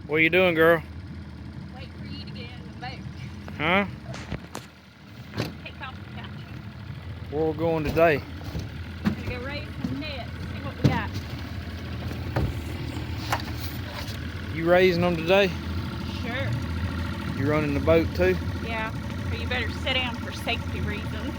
What are you doing, girl? Wait for you to get in the boat. Huh? Take off the couch. Where we're going today? We're gonna go raise some nets, see what we got. You raising them today? Sure. You running the boat too? Yeah, but you better sit down for safety reasons.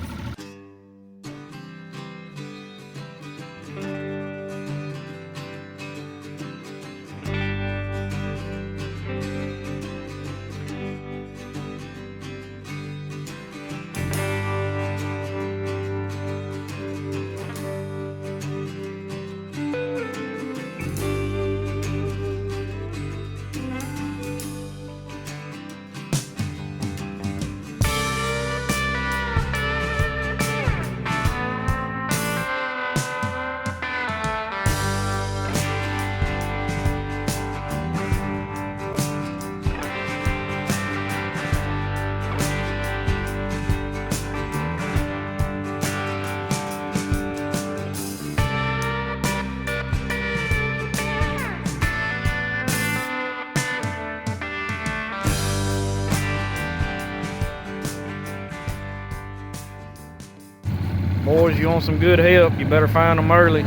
Boys, you want some good help, you better find them early.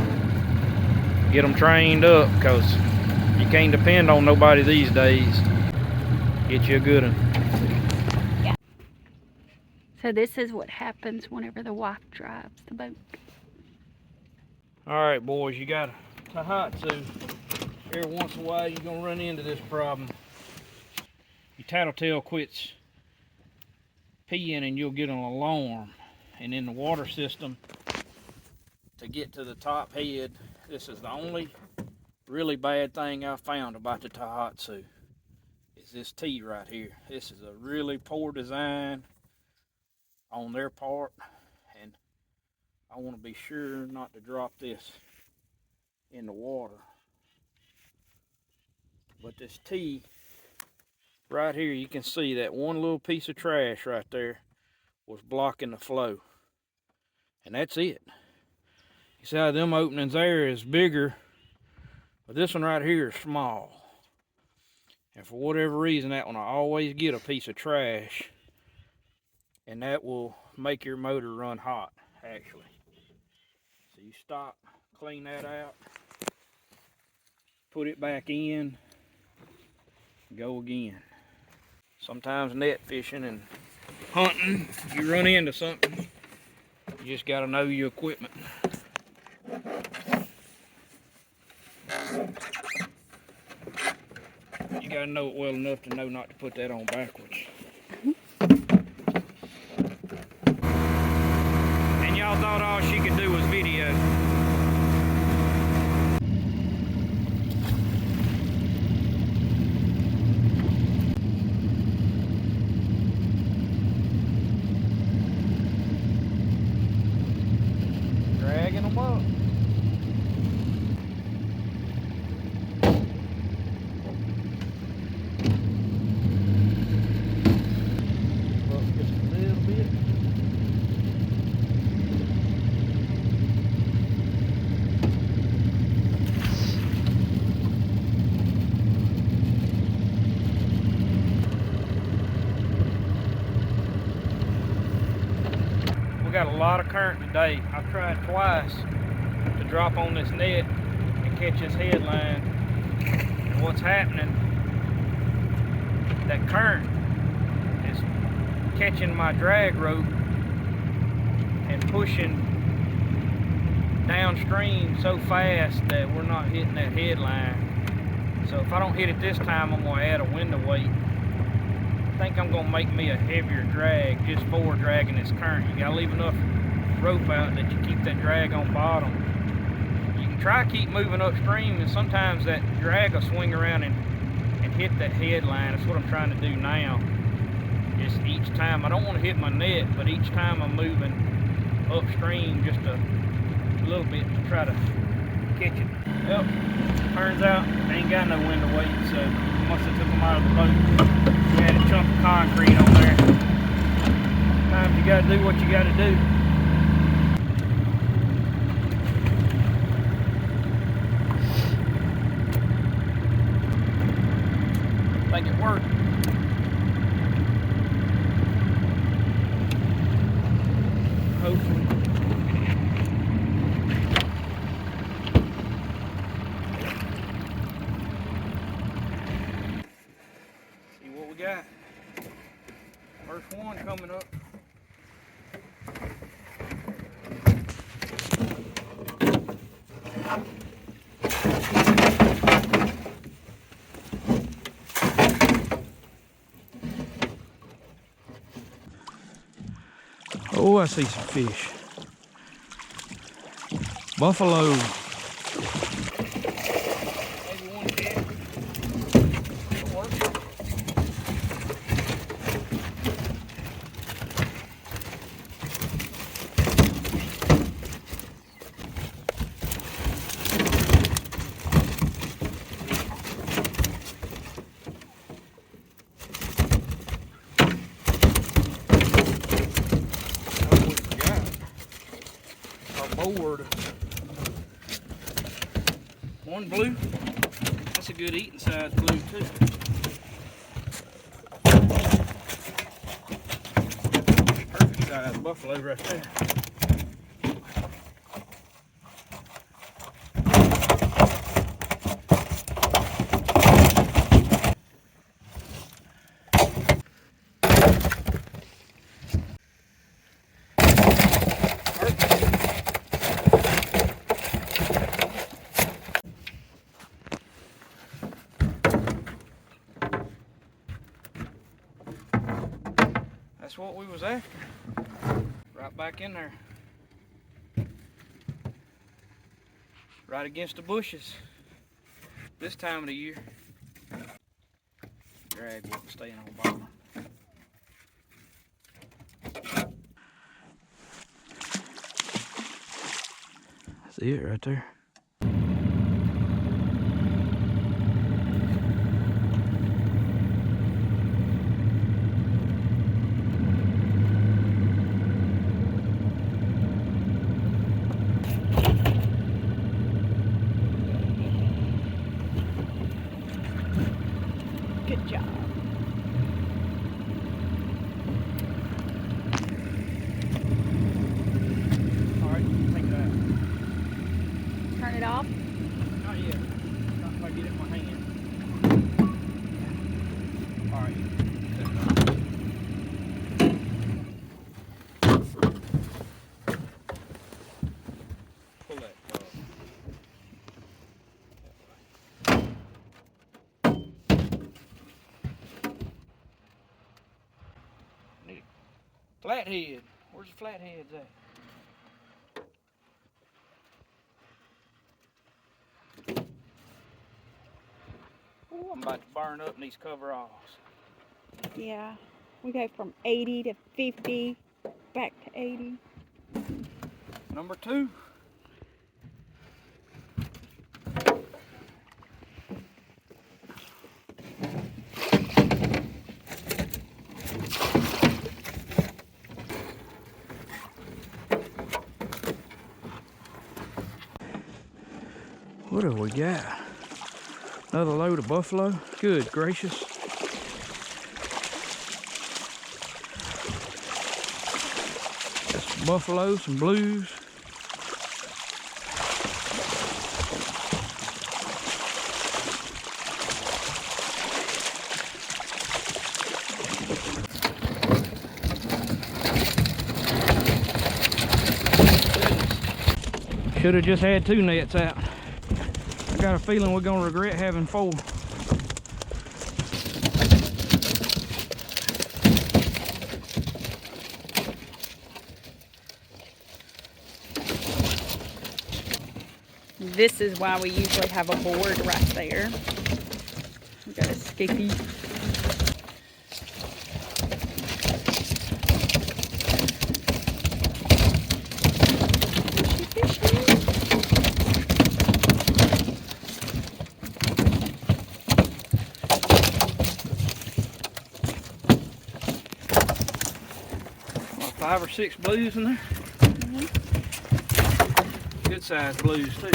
Get them trained up, because you can't depend on nobody these days. Get you a good one. Yeah. So this is what happens whenever the wife drives the boat. Alright, boys, you got a Tahatsu. Every once in a while, you're going to run into this problem. Your tattletale quits peeing and you'll get an alarm. And in the water system, to get to the top head, this is the only really bad thing I found about the Tahatsu, is this T right here. This is a really poor design on their part, and I want to be sure not to drop this in the water. But this T right here, you can see that one little piece of trash right there was blocking the flow. And that's it. You see how them openings there is bigger, but this one right here is small. And for whatever reason, that one I always get a piece of trash, and that will make your motor run hot, actually. So you stop, clean that out, put it back in, go again. Sometimes net fishing and hunting, you run into something, you just gotta know your equipment. You gotta know it well enough to know not to put that on backwards. And y'all thought all she could do was video. Dragging them up. Just a little bit. We got a lot of current today. I've tried twice to drop on this net and catch this headline. And what's happening, that current is catching my drag rope and pushing downstream so fast that we're not hitting that headline. So if I don't hit it this time, I'm going to add a window weight. I think I'm going to make me a heavier drag just for dragging this current. You got to leave enough rope out that you keep that drag on bottom. You can try to keep moving upstream, and sometimes that drag will swing around and hit that headline. That's what I'm trying to do now. Just each time, I don't want to hit my net, but each time I'm moving upstream just a little bit to try to catch it. Yep, turns out I ain't got no window weight, so once I took them out of the boat, we had a chunk of concrete on there. Sometimes you gotta do what you gotta do. think it worked. Hopefully. See what we got. First one coming up. Oh, I see some fish. Buffalo. Maybe one cat. It'll work. Board. One blue. That's a good eating size blue too. Perfect size buffalo right there. That's what we was after. Right back in there. Right against the bushes. This time of the year. Drag wasn't staying on bottom. See it right there. Good job. Alright, take that. Turn it off. Not yet. Not if I get it in my hand. Alright. Pull that up. Need a flathead. Where's the flatheads at? Ooh, I'm about to burn up in these coveralls. Yeah. We go from 80 to 50, back to 80. Number 2. What have we got? Another load of buffalo? Good gracious. Got some buffalo, some blues. Should have just had 2 nets out. I got a feeling we're gonna regret having 4. This is why we usually have a board right there. We got a skippy. About 5 or 6 blues in there. Good sized blues too.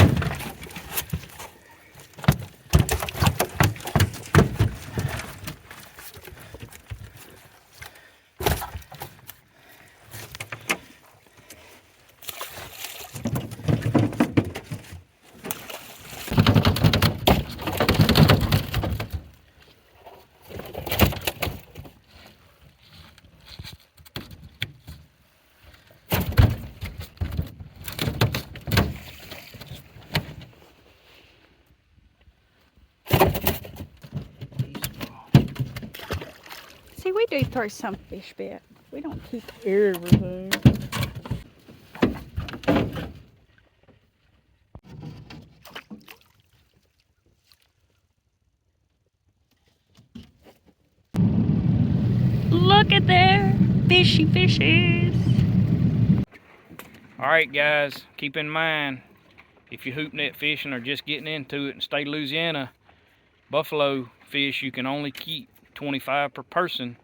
See, we do throw some fish back. We don't keep everything. Look at there, fishy fishes. All right, guys, keep in mind, if you're hoop net fishing or just getting into it in the state of Louisiana, buffalo fish you can only keep 25 per person,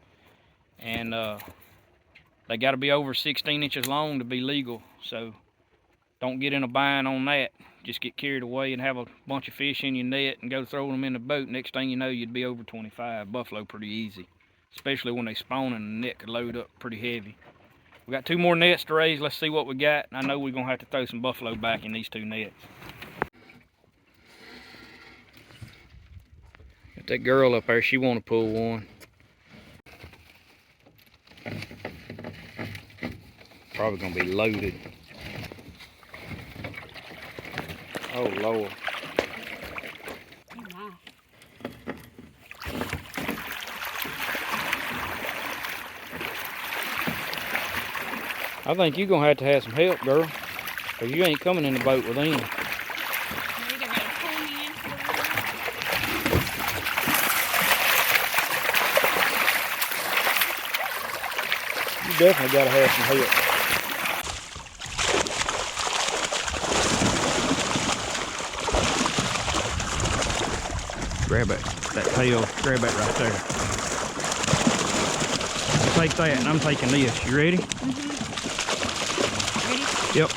and they got to be over 16 inches long to be legal. So don't get in a bind on that. Just get carried away and have a bunch of fish in your net and go throw them in the boat. Next thing you know, you'd be over 25. Buffalo pretty easy, especially when they spawn and the net could load up pretty heavy. We got 2 more nets to raise. Let's see what we got. I know we're gonna have to throw some buffalo back in these 2 nets. Got that girl up there, she wanna pull one. Probably gonna be loaded. Oh Lord. Oh my. I think you're gonna have some help, girl. Cause you ain't coming in the boat with them. You're either gonna pull me into the water. You definitely gotta have some help. Grab it, that tail, grab it right there. You take that and I'm taking this. You ready? Ready? Yep.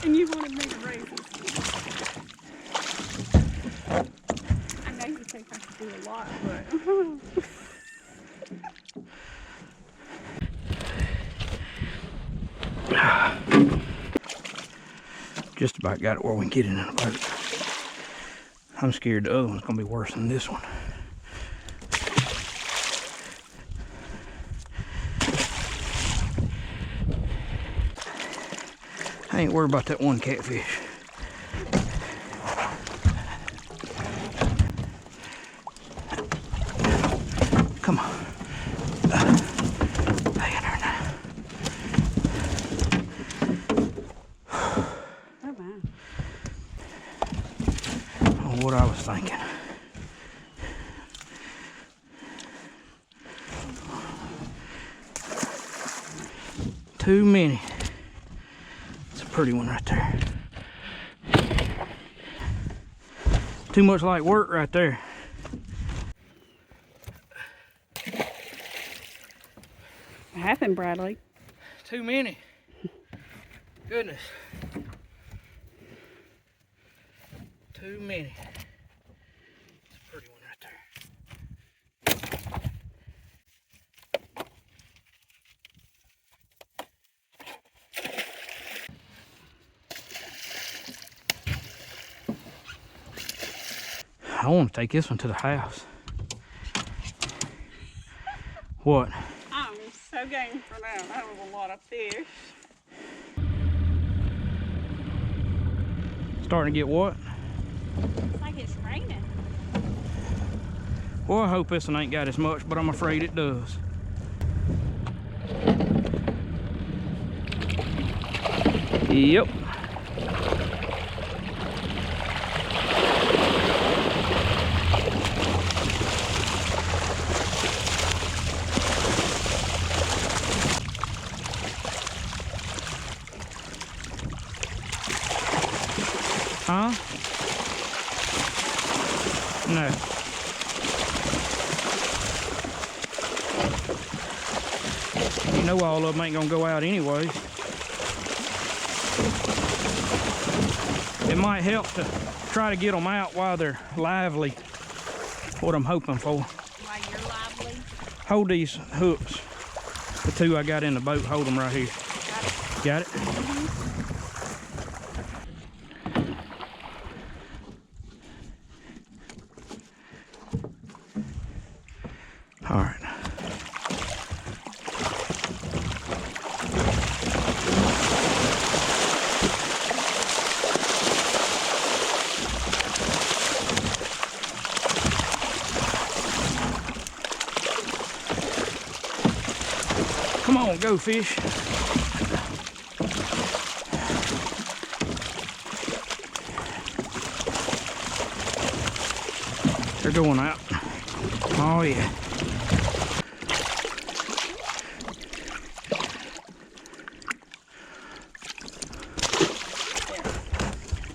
And you wanted me to raise this. I know you think I could do a lot, but... Just about got it where we can get it in the boat. I'm scared the other one's gonna be worse than this one. I ain't worried about that one catfish. Come on. Hang in there now. Oh, wow. Oh, what I was thinking. Too many. It's a pretty one right there. Too much like work right there. What happened, Bradley? Too many. Goodness. Too many. It's a pretty one right there. I want to take this one to the house. What? I'm so game for that. That was a lot of fish. Starting to get what? It's like it's raining. Well, I hope this one ain't got as much, but I'm afraid it does. Yep. Huh? No. You know all of them ain't gonna go out anyways. It might help to try to get them out while they're lively. What I'm hoping for. While you're lively. Hold these hooks. The 2 I got in the boat, hold them right here. Got it? All right. Come on, go fish. They're going out. Oh yeah.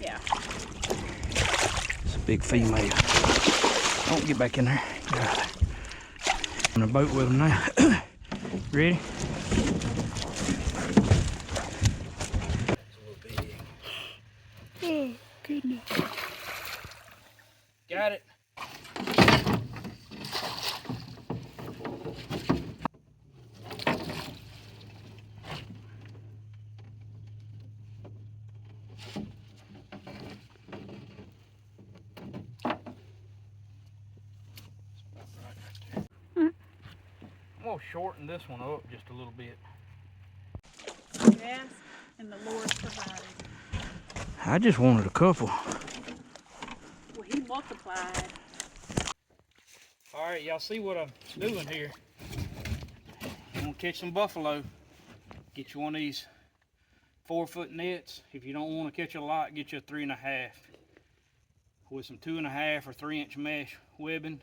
Yeah. It's a big female. Don't get back in there. On the boat with them now. Ready? Oh, goodness. Got it. I'm gonna shorten this one up just a little bit. You asked, and the Lord provided. I just wanted a couple. Well, He multiplied. All right, y'all see what I'm doing here. I'm gonna catch some buffalo. Get you one of these 4-foot nets. If you don't want to catch a lot, get you a 3.5 with some 2.5 or 3-inch mesh webbing,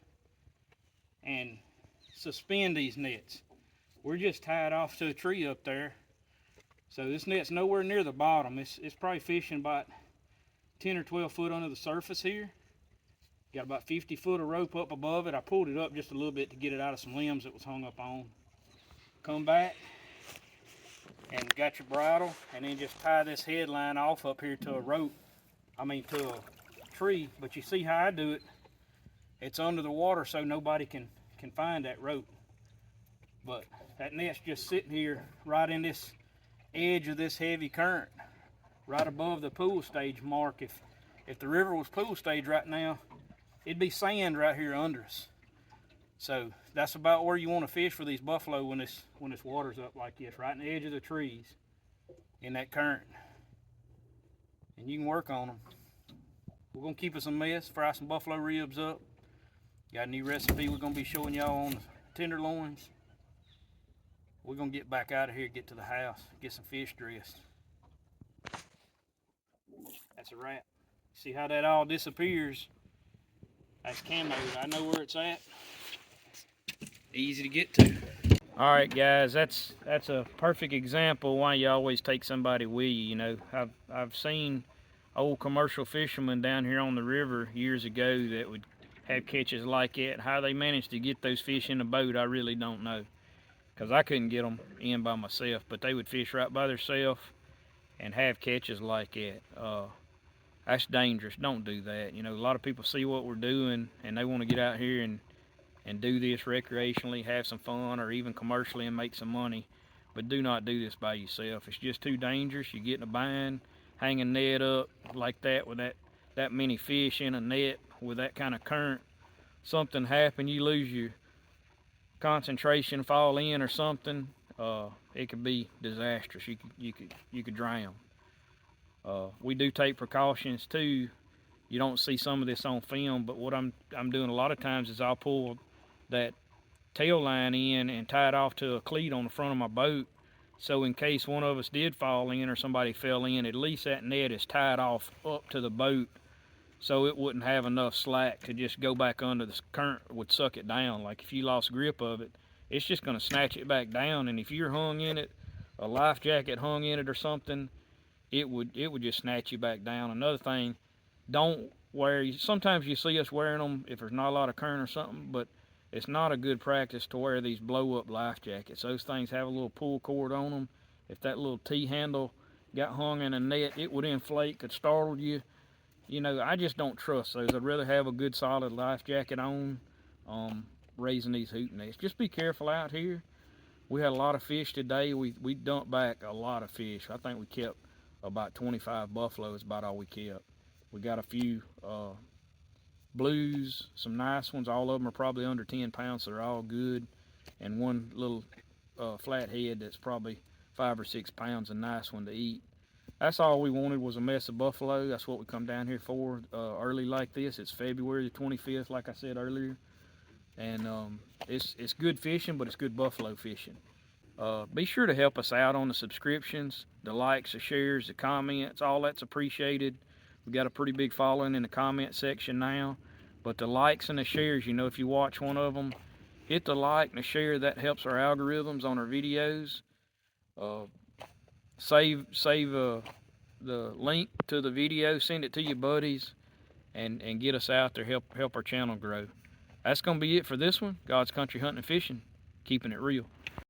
and suspend these nets. We're just tied off to a tree up there, so this net's nowhere near the bottom. It's probably fishing about 10 or 12 foot under the surface here. Got about 50 foot of rope up above it. I pulled it up just a little bit to get it out of some limbs that was hung up on. Come back and got your bridle, and then just tie this headline off up here to a rope. To a tree. But you see how I do it. It's under the water so nobody can find that rope. But that net's just sitting here right in this edge of this heavy current, right above the pool stage mark. If the river was pool stage right now, it'd be sand right here under us. So that's about where you want to fish for these buffalo when this water's up like this, right in the edge of the trees in that current. And you can work on them. We're gonna keep us a mess, fry some buffalo ribs up. Got a new recipe we're gonna be showing y'all on the tenderloins. We're gonna get back out of here, get to the house, get some fish dressed. That's a wrap. See how that all disappears? That's camo. I know where it's at. Easy to get to. All right, guys, that's a perfect example why you always take somebody with you. You know, I've seen old commercial fishermen down here on the river years ago that would have catches like that. How they managed to get those fish in the boat, I really don't know, because I couldn't get them in by myself. But they would fish right by themselves and have catches like that. That's dangerous. Don't do that. You know, a lot of people see what we're doing and they want to get out here and do this recreationally, have some fun, or even commercially and make some money. But do not do this by yourself. It's just too dangerous. You get in a bind, hang a net up like that with that many fish in a net with that kind of current. Something happen, you lose your concentration, fall in or something. It could be disastrous. You could drown. We do take precautions too. You don't see some of this on film, but what I'm doing a lot of times is I'll pull that tail line in and tie it off to a cleat on the front of my boat, so in case one of us did fall in or somebody fell in, at least that net is tied off up to the boat so it wouldn't have enough slack to just go back under. The current would suck it down. Like if you lost grip of it, it's just going to snatch it back down, and if you're hung in it, a life jacket hung in it or something, it would just snatch you back down. Another thing, don't wear, sometimes you see us wearing them if there's not a lot of current or something, but it's not a good practice to wear these blow-up life jackets. Those things have a little pull cord on them. If that little T-handle got hung in a net, it would inflate, could startle you. You know, I just don't trust those. I'd rather have a good solid life jacket on raising these hoot nets. Just be careful out here. We had a lot of fish today. We dumped back a lot of fish. I think we kept about 25 buffalo is about all we kept. We got a few blues, some nice ones. All of them are probably under 10 pounds, so they're all good. And one little flathead that's probably 5 or 6 pounds, a nice one to eat. That's all we wanted, was a mess of buffalo. That's what we come down here for early like this. It's February the 25th, like I said earlier. And it's good fishing, but it's good buffalo fishing. Be sure to help us out on the subscriptions, the likes, the shares, the comments. All that's appreciated. We got a pretty big following in the comment section now. But the likes and the shares, you know, if you watch one of them, hit the like and the share. That helps our algorithms on our videos. Save the link to the video, send it to your buddies, and get us out there, help our channel grow. That's going to be it for this one. God's Country Hunting and Fishing, keeping it real.